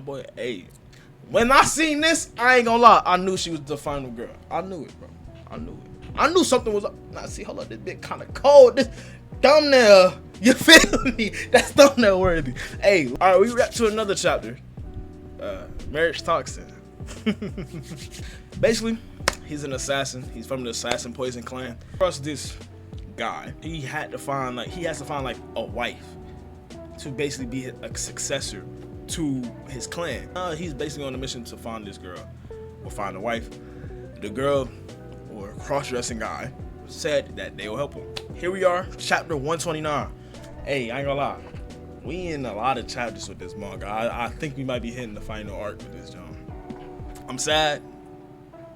my boy. Hey, when I seen this, I ain't gonna lie. I knew she was the final girl. I knew it, bro. I knew it. I knew something was up. Nah, see, hold up. This bit kind of cold. This thumbnail. You feel me? That's thumbnail worthy. Hey, all right. We wrap to another chapter. Marriage toxin. Basically, he's an assassin. He's from the assassin poison clan. Trust this guy. He has to find like a wife to basically be a successor to his clan. He's basically on a mission to find this girl or find a wife. The girl or cross-dressing guy said that they will help him. Here we are, chapter 129. Hey, I ain't gonna lie. We in a lot of chapters with this manga. I think we might be hitting the final arc with this, John. I'm sad,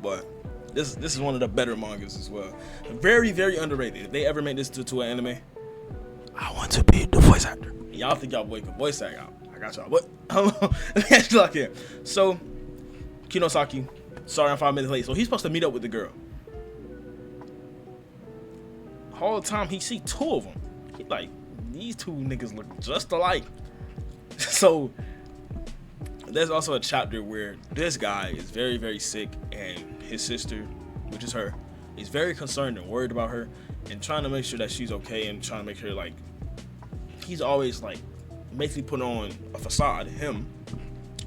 but this is one of the better mangas as well. Very, very underrated. If they ever make this to an anime, I want to be the voice actor. Y'all think y'all boy can voice act out. I got y'all. What? Let me ask you like here. So, Kinosaki, sorry I'm 5 minutes late. So he's supposed to meet up with the girl. All the time he see two of them. He like, these two niggas look just alike. So there's also a chapter where this guy is very, very sick, and his sister, which is her, is very concerned and worried about her and trying to make sure that she's okay, and trying to make sure, like, he's always like basically put on a facade.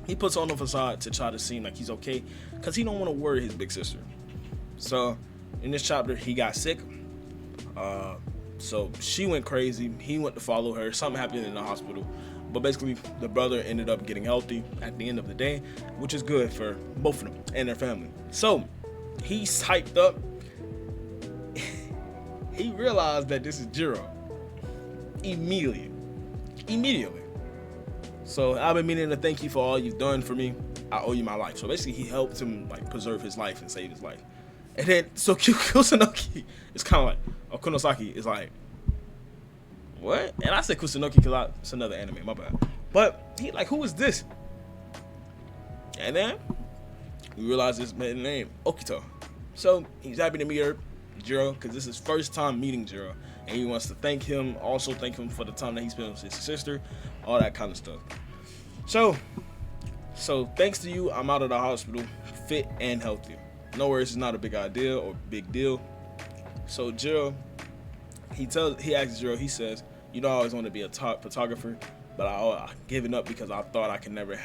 He puts on a facade to try to seem like he's okay because he don't want to worry his big sister. So in this chapter, he got sick. So she went crazy. He went to follow her. Something happened in the hospital. But basically, the brother ended up getting healthy at the end of the day, which is good for both of them and their family. So he's hyped up. He realized that this is Jiro. Immediately. So I've been meaning to thank you for all you've done for me. I owe you my life. So basically, he helped him like preserve his life and save his life. And then, so Kusunoki is kind of like, or Kunosaki is like, what? And I said Kusunoki because it's another anime, my bad. But he like, who is this? And then we realized this man's name, Okito. So he's happy to meet her, Jiro, because this is his first time meeting Jiro. And he wants to thank him, also thank him for the time that he spent with his sister, all that kind of stuff. So thanks to you, I'm out of the hospital, fit and healthy. No worries, it's not a big idea or big deal. So Jiro, he asks Jiro, he says, you know, I always wanted to be a top photographer, but I given up because I thought I could never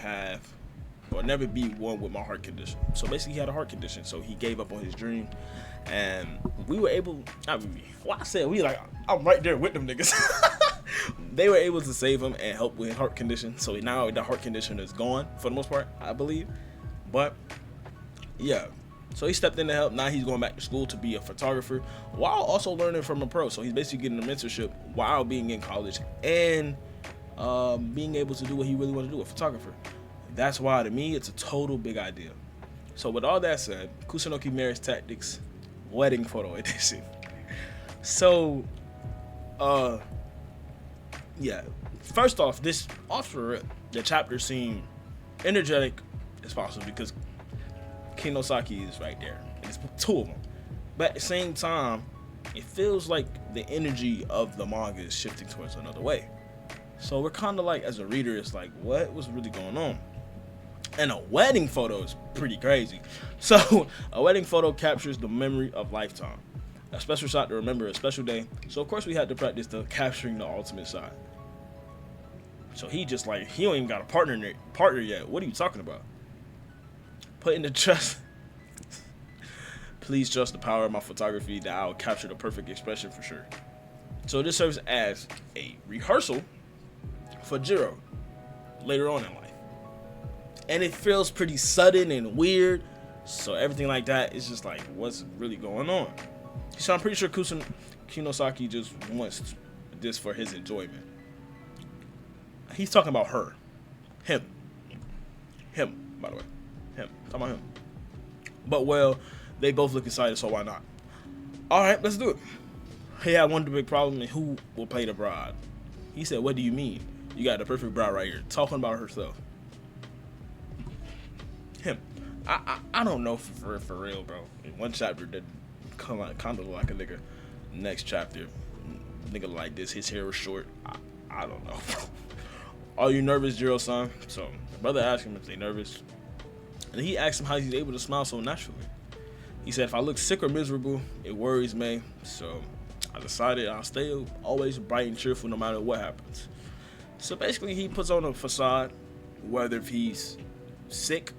be one with my heart condition. So basically, he had a heart condition, so he gave up on his dream. And we were able, I'm right there with them niggas. They were able to save him and help with his heart condition. So now the heart condition is gone for the most part, I believe. But yeah. So he stepped in to help. Now he's going back to school to be a photographer while also learning from a pro. So he's basically getting a mentorship while being in college and being able to do what he really wants to do, a photographer. That's why, to me, it's a total big idea. So with all that said, Kusunoki Marriage Tactics Wedding Photo Edition. So, yeah. First off, the chapter seemed energetic as possible because Kinosaki is right there. It's two of them. But at the same time, it feels like the energy of the manga is shifting towards another way. So we're kind of like, as a reader, it's like, what was really going on? And a wedding photo is pretty crazy. So a wedding photo captures the memory of lifetime. A special shot to remember a special day. So of course we had to practice the capturing the ultimate shot. So he just like, he don't even got a partner yet. What are you talking about? Put in the trust. Please trust the power of my photography that I'll capture the perfect expression for sure. So this serves as a rehearsal for Jiro later on in life. And it feels pretty sudden and weird. So everything like that is just like, what's really going on? So I'm pretty sure Kinosaki just wants this for his enjoyment. He's talking about her. Him, by the way. Him. Talking about him. But well, they both look excited, so why not? Alright, let's do it. He had one big problem, and who will play the bride? He said, what do you mean? You got the perfect bride right here. Talking about herself. Him. I don't know for real, bro. In one chapter that kind of like a nigga. Next chapter, nigga like this, his hair was short. I don't know, bro. "Are you nervous, Jiro-san?" So the brother asked him if they nervous, and he asked him how he's able to smile so naturally. He said, "If I look sick or miserable, it worries me. So I decided I'll stay always bright and cheerful no matter what happens." So basically, he puts on a facade, whether if he's sick,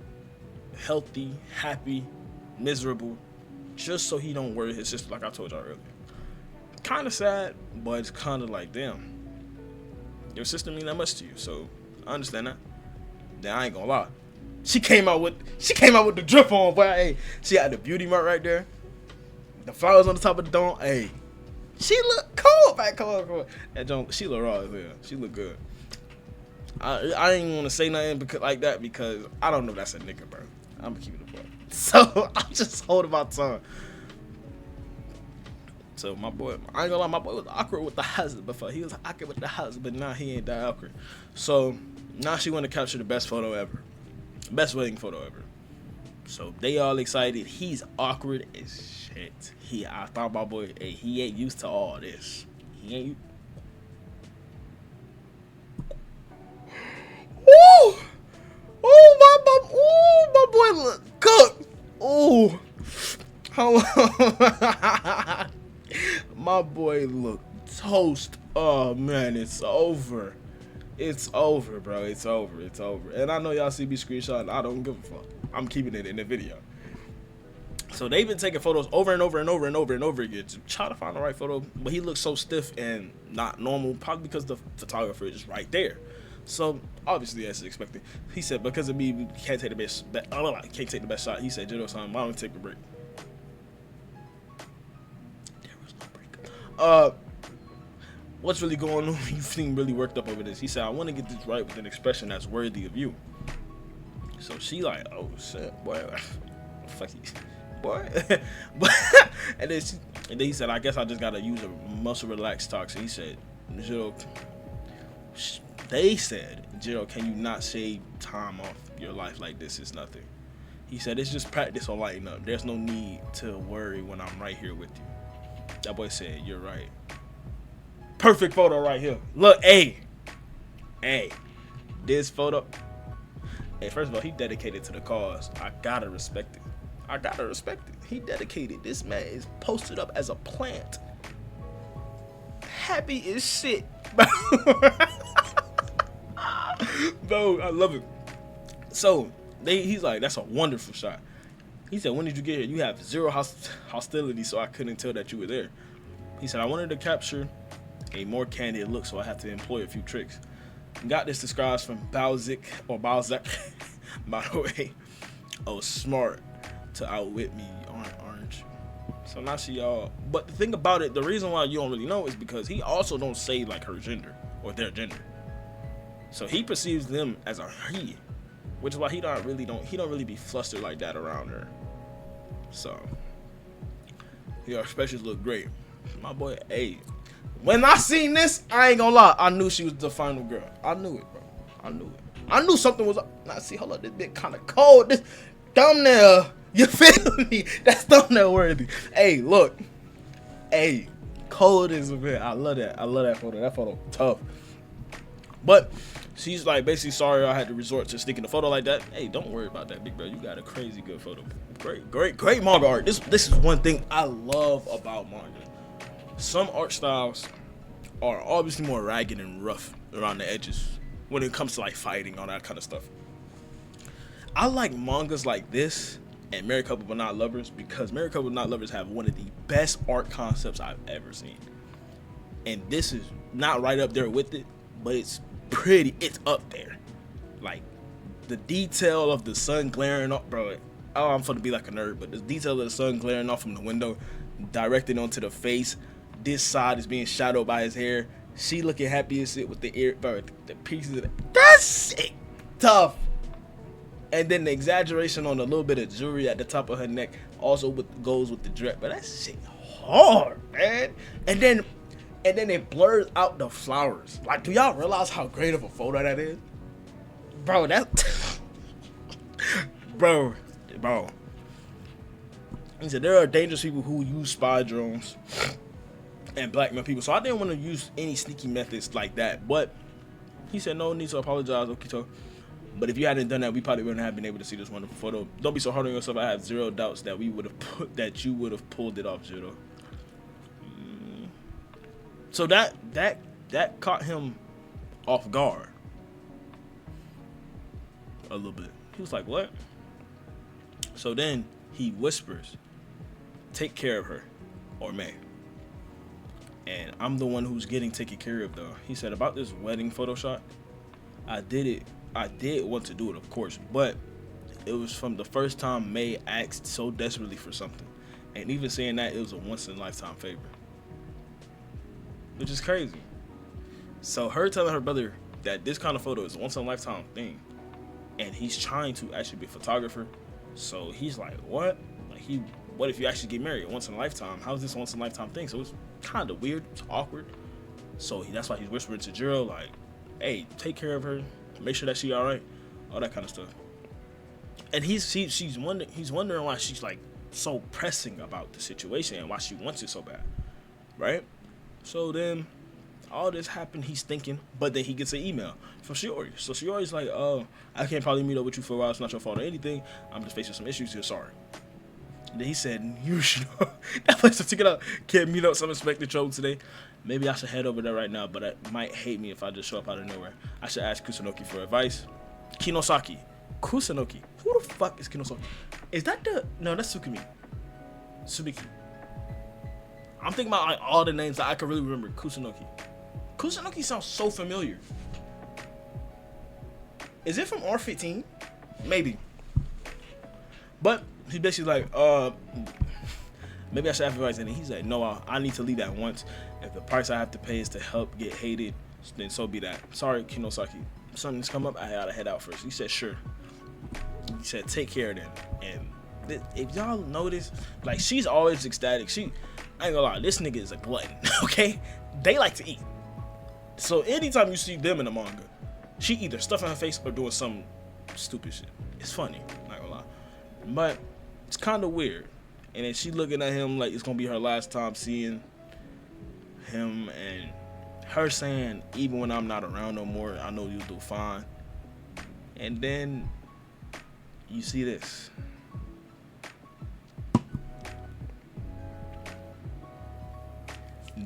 healthy, happy, miserable, just so he don't worry his sister, like I told y'all earlier. Kind of sad, but it's kind of like, damn, your sister mean that much to you, so I understand that. Then I ain't gonna lie, she came out with the drip on, but hey, she had the beauty mark right there, the flowers on the top of the dome. Hey, she look cool, man. Come on. That joint, she look raw as hell. She look good. I ain't want to say nothing because I don't know if that's a nigga, bro. I'm keeping it up. So I'm just holding my tongue. So my boy, I ain't gonna lie, my boy was awkward with the husband before. He was awkward with the husband, but now he ain't that awkward. So now she want to capture the best photo ever. Best wedding photo ever. So they all excited. He's awkward as shit. I thought my boy, hey, he ain't used to all this. He ain't. Woo! My boy look cooked. Ooh. My boy look toast. Oh man, it's over. It's over, bro. It's over. And I know y'all see me screenshot. I don't give a fuck. I'm keeping it in the video. So they've been taking photos over and over again to try to find the right photo, but he looks so stiff and not normal, probably because the photographer is right there. So obviously, as expected, he said, "Because of me, we can't take the best. I can't take the best shot." He said, "Jiro-san, why don't we take a break?" There was no break. What's really going on? You seem really worked up over this. He said, "I want to get this right with an expression that's worthy of you." So she like, "Oh shit, boy, fuck you, boy." and then he said, "I guess I just gotta use a muscle relaxed talk." So he said, "Jiro." They said, "Jiro, can you not save time off your life like this? It's nothing." He said, "It's just practice or lighten up. There's no need to worry when I'm right here with you." That boy said, "You're right." Perfect photo right here. Look, hey, this photo. Hey, first of all, he dedicated to the cause. I gotta respect it. He dedicated. This man is posted up as a plant. Happy as shit. Bro, I love it. So he's like, "That's a wonderful shot." He said, "When did you get here? You have zero hostility, so I couldn't tell that you were there." He said, "I wanted to capture a more candid look, so I had to employ a few tricks. Got this described from Balzac, by the way. Oh, smart to outwit me, aren't you?" So now she all. But the thing about it, the reason why you don't really know is because he also don't say like her gender or their gender. So he perceives them as a he, which is why he don't really be flustered like that around her. So your expressions look great. My boy, hey. When I seen this, I ain't gonna lie, I knew she was the final girl. I knew it, bro. I knew something was up. Now see, hold up, this bit kind of cold. This thumbnail, you feel me? That's thumbnail worthy. Hey, look. Hey, cold as a bit. I love that photo. That photo tough. But she's like basically sorry I had to resort to sneaking a photo like that. Hey, don't worry about that, big bro. You got a crazy good photo. Great manga art. This is one thing I love about manga. Some art styles are obviously more ragged and rough around the edges when it comes to like fighting, all that kind of stuff. I like mangas like this and Married Couple But Not Lovers because Married Couple But Not Lovers have one of the best art concepts I've ever seen. And this is not right up there with it, but it's up there. Like the detail of the sun glaring off, bro. Oh, I'm finna be like a nerd, but the detail of the sun glaring off from the window, directed onto the face. This side is being shadowed by his hair. She looking happy as shit with the ear, bro. The pieces of that's shit tough. And then the exaggeration on a little bit of jewelry at the top of her neck also goes with the dress. But that shit hard, man. And then it blurs out the flowers. Like, do y'all realize how great of a photo that is? Bro, bro. He said there are dangerous people who use spy drones and blackmail people. So I didn't want to use any sneaky methods like that. But He said, no need to apologize, Okito. But if you hadn't done that, we probably wouldn't have been able to see this wonderful photo. Don't be so hard on yourself. I have zero doubts that you would have pulled it off, Jiro. So that caught him off guard a little bit. He was like, what? So then he whispers, take care of her, or May. And I'm the one who's getting taken care of, though. He said, about this wedding photo shot, I did want to do it, of course, but it was from the first time May asked so desperately for something. And even saying that, it was a once-in-a-lifetime favor. Which is crazy. So her telling her brother that this kind of photo is a once-in-a-lifetime thing, and he's trying to actually be a photographer. So he's like, what? Like, what if you actually get married once in a lifetime? How is this a once-in-a-lifetime thing? So it's kind of weird. It's awkward. So that's why he's whispering to Jiro, like, hey, take care of her. Make sure that she all right. All that kind of stuff. And he's wondering why she's like so pressing about the situation and why she wants it so bad, right? So then all this happened, he's thinking, but then he gets an email from Shiori. So Shiori's like, I can't probably meet up with you for a while. It's not your fault or anything. I'm just facing some issues here. Sorry. And then he said, you should that place to take it out. Can't meet up some expected trouble today. Maybe I should head over there right now, but it might hate me if I just show up out of nowhere. I should ask Kusunoki for advice. Kinosaki. Kusunoki. Who the fuck is Kinosaki? Is that no, that's Tsukimi. Tsubiki. I'm thinking about like all the names that I can really remember. Kusunoki. Kusunoki sounds so familiar. Is it from R15? Maybe. But he's basically like, maybe I should have advice. And he's like, no, I need to leave at once. If the price I have to pay is to help get hated, then so be that. Sorry, Kinosaki. Something's come up. I gotta head out first. He said, sure. He said, take care then. And if y'all notice, like, she's always ecstatic. I ain't gonna lie, this nigga is a glutton, okay? They like to eat. So anytime you see them in the manga, she either stuffing her face or doing some stupid shit. It's funny, not gonna lie. But it's kind of weird. And then she looking at him like it's gonna be her last time seeing him, and her saying, even when I'm not around no more, I know you'll do fine. And then you see this.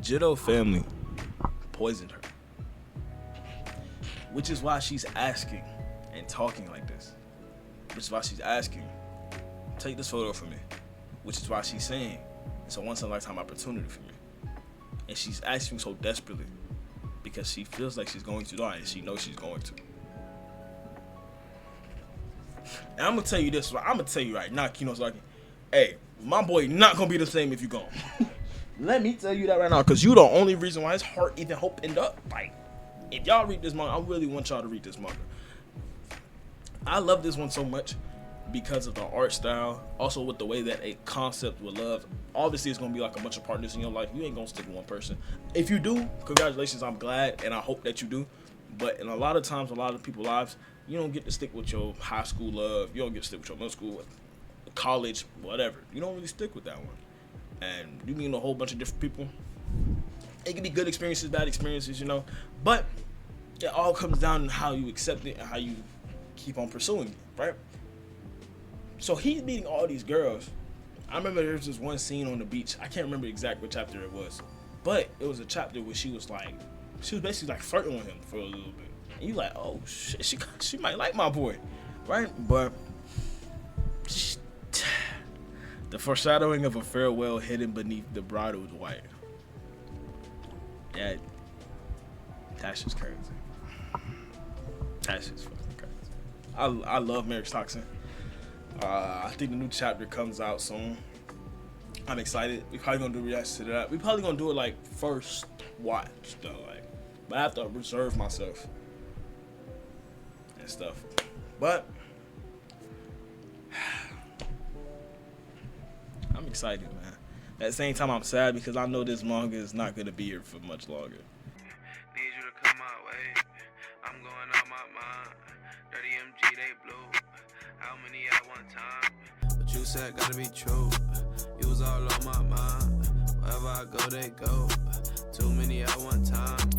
Jiro family poisoned her, which is why she's asking and talking like this. Which is why she's asking, take this photo from me. Which is why she's saying it's a once-in-a-lifetime opportunity for me. And she's asking so desperately because she feels like she's going to die and she knows she's going to. And I'm gonna tell you this, I'm gonna tell you right now, Kinosaki, hey, my boy not gonna be the same if you gone. Let me tell you that right now, because you the only reason why his heart even opened up. Like, if y'all read this manga, I really want y'all to read this manga. I love this one so much because of the art style, also with the way that a concept with love. Obviously, it's gonna be like a bunch of partners in your life. You ain't gonna stick with one person. If you do, congratulations, I'm glad, and I hope that you do. But in a lot of times, a lot of people's lives, you don't get to stick with your high school love. You don't get to stick with your middle school, college, whatever. You don't really stick with that one. And you meet a whole bunch of different people. It can be good experiences, bad experiences, you know. But it all comes down to how you accept it and how you keep on pursuing it, right? So he's meeting all these girls. I remember there was this one scene on the beach. I can't remember exactly what chapter it was, but it was a chapter where she was basically like flirting with him for a little bit. And you like, oh shit, she might like my boy, right? But the foreshadowing of a farewell hidden beneath the bridal white. That's just crazy. That's just fucking crazy. I love Marriage Toxin. I think the new chapter comes out soon. I'm excited. We probably gonna do reactions to that. We probably gonna do it like first watch though, like. But I have to reserve myself and stuff. But I'm excited, man. At the same time, I'm sad because I know this manga is not gonna be here for much longer. Need you to come my way. I'm going out my mind. Dirty MG, they blue. How many at one time? But you said gotta be true. You was all on my mind. Wherever I go, they go. Too many at one time.